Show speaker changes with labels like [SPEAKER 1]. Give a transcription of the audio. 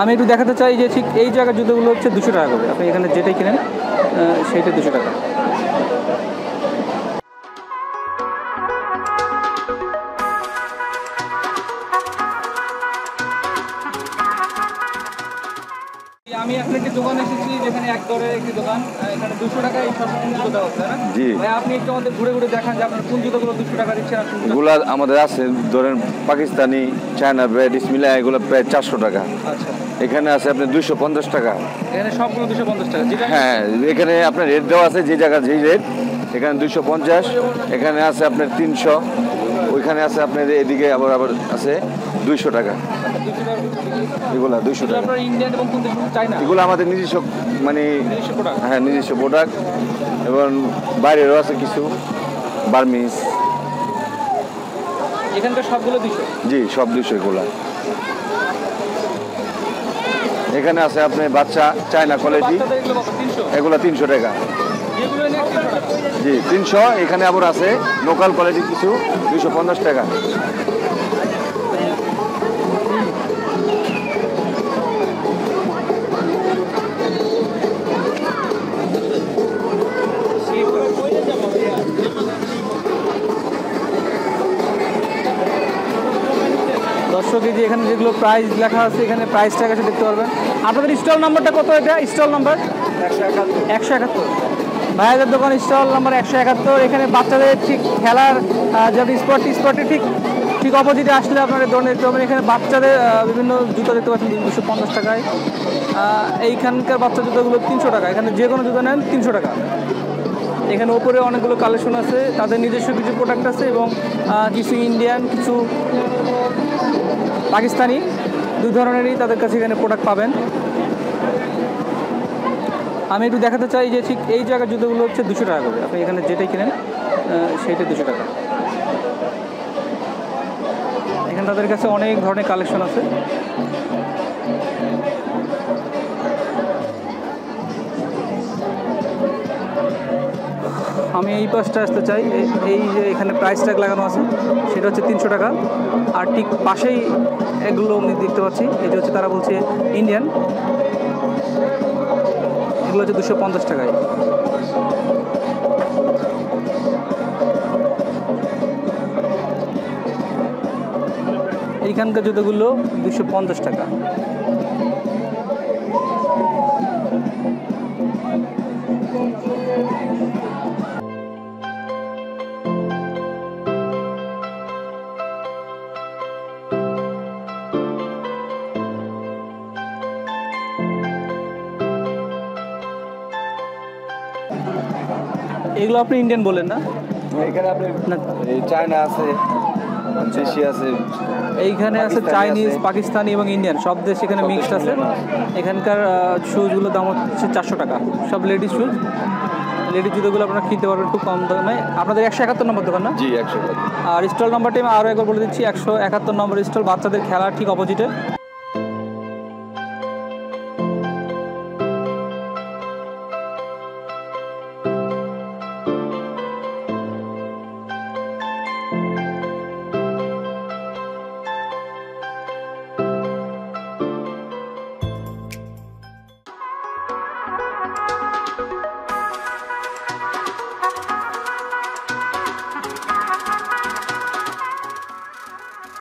[SPEAKER 1] আমি একটু দেখাতে চাই যে ঠিক এই জায়গার জুতোগুলো হচ্ছে 200 টাকা করে। আপনি এখানে যেটাই কিনেন সেইটা 200 টাকা। আমি এখন একটি দোকান এসেছি যেখানে এক দরের একটি দোকান, এখানে 200 টাকায় সর্বনিম্ন জুতো দেওয়া হচ্ছে না?
[SPEAKER 2] জি
[SPEAKER 1] ভাই, আপনি একটু আমাদের ঘুরে ঘুরে দেখান যে আপনার কোন জুতোগুলো 200 টাকা দিচ্ছেন।
[SPEAKER 2] এগুলা আমাদের আছে, ধরেন পাকিস্তানি, চায়না ব্রেড, ইসমিলা, এগুলো প্রায় 400 টাকা।
[SPEAKER 1] আচ্ছা,
[SPEAKER 2] এখানে আছে আপনার 250 টাকা।
[SPEAKER 1] এখানে সবগুলো 250 টাকা?
[SPEAKER 2] হ্যাঁ, এখানে আপনার রেট দেওয়া আছে, যে জায়গা যেই রেট। এখানে 250, এখানে আছে আপনার 300, ওইখানে আছে আপনার এদিকে আবার আছে 200 টাকা। এগুলা 200 টাকা।
[SPEAKER 1] ইন্ডিয়ান এবং চায়না
[SPEAKER 2] এগুলো আমাদের নিজস্ব, মানে
[SPEAKER 1] নিজস্ব প্রোডাক্ট।
[SPEAKER 2] হ্যাঁ, নিজস্ব প্রোডাক্ট, এবং বাইরেরও আছে কিছু, বার্মিজ।
[SPEAKER 1] এখানকার সবগুলো 200?
[SPEAKER 2] জি, সব 200 এগুলা। এখানে আছে আপনি বাচ্চা চায়না কোয়ালিটি, এগুলা 300 টাকা। জি, 300। এখানে আবার আছে লোকাল কোয়ালিটি কিছু, 250 টাকা।
[SPEAKER 1] দর্শক, এই যে এখানে যেগুলো প্রাইস লেখা আছে, এখানে প্রাইসটা কাছে দেখতে পারবেন। আপনাদের স্টল নাম্বারটা কত? এটা স্টল নাম্বার 171। ভাইয়াদের দোকান স্টল নাম্বার 171। এখানে বাচ্চাদের ঠিক খেলার যেমন স্পটের ঠিক অপোজিটে আসলে আপনার এই ধরনের দেখতে পাবেন। এখানে বাচ্চাদের বিভিন্ন জুতো দেখতে পাচ্ছেন 250 টাকায়। এইখানকার বাচ্চা জুতোগুলো 300 টাকা। এখানে যে কোনো জুতো নেন 300 টাকা। এখানে ওপরে অনেকগুলো কালেকশন আছে, তাদের নিজস্ব কিছু প্রোডাক্ট আছে এবং কিছু ইন্ডিয়ান, কিছু পাকিস্তানি, দুই ধরনেরই তাদের কাছে এখানে প্রোডাক্ট পাবেন। আমি একটু দেখাতে চাই যে ঠিক এই জায়গার জুতোগুলো হচ্ছে 200 টাকা করে। আপনি এখানে যেটাই কিনেন সেইটা 200 টাকা। এখানে তাদের কাছে অনেক ধরনের কালেকশন আছে। আমি এই পাশটা আসতে চাই। এই যে এখানে প্রাইস ট্যাগ লাগানো আছে সেটা হচ্ছে 300 টাকা। আর ঠিক পাশেই এগুলো আমি দেখতে পাচ্ছি, এটা হচ্ছে তারা বলছে ইন্ডিয়ান, এগুলো হচ্ছে 250 টাকায়। এইখানকার জুতোগুলো 250 টাকা। এগুলো আপনি ইন্ডিয়ান বলেন না?
[SPEAKER 2] এখানে আপনি চায়না আছে, দেশি আছে,
[SPEAKER 1] এইখানে আছে চাইনিজ, পাকিস্তানি এবং ইন্ডিয়ান, সব দেশ এখানে মিক্সড আছে। এখানকার শুজগুলোর দাম হচ্ছে 400 টাকা, সব লেডিস শুজ। লেডিস জুতোগুলো আপনারা কিনতে পারবেন খুব কম দামে। আপনাদের 171 নম্বর দোকান না?
[SPEAKER 2] জি, 171।
[SPEAKER 1] আর স্টল নাম্বারটি আমি আরও একবার বলে দিচ্ছি, 171 নম্বর স্টল, বাচ্চাদের খেলার ঠিক অপোজিটে।